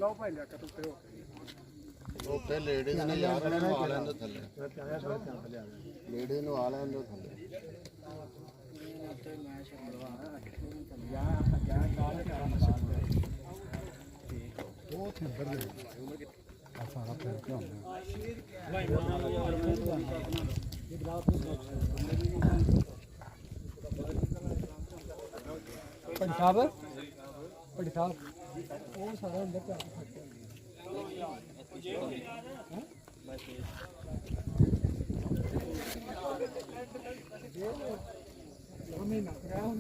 ਲਓ ਭਾਈ ਲਿਆ ਕੇ ਉੱਤੇ ਹੋ ਉੱਤੇ ਲੇਡੀਜ਼ ਨੇ ਯਾਰ ਨੂੰ ਆ ਲੈਣ ਦੇ ਥੱਲੇ ਲੇਡੀਜ਼ ਨੂੰ ਆ ਲੈਣ ਦੇ ਥੱਲੇ ਬਹੁਤ ਹੀ ਵਧੀਆ ਆ ਸਾਰਾ ਪੈਰ ਕਿਉਂ ਪੰਜਾਬ ਉਹ ਸਾਰਾ ਅੰਦਰ ਕਰ ਹਮੇ ਨਾ ਕਰਾਉਂ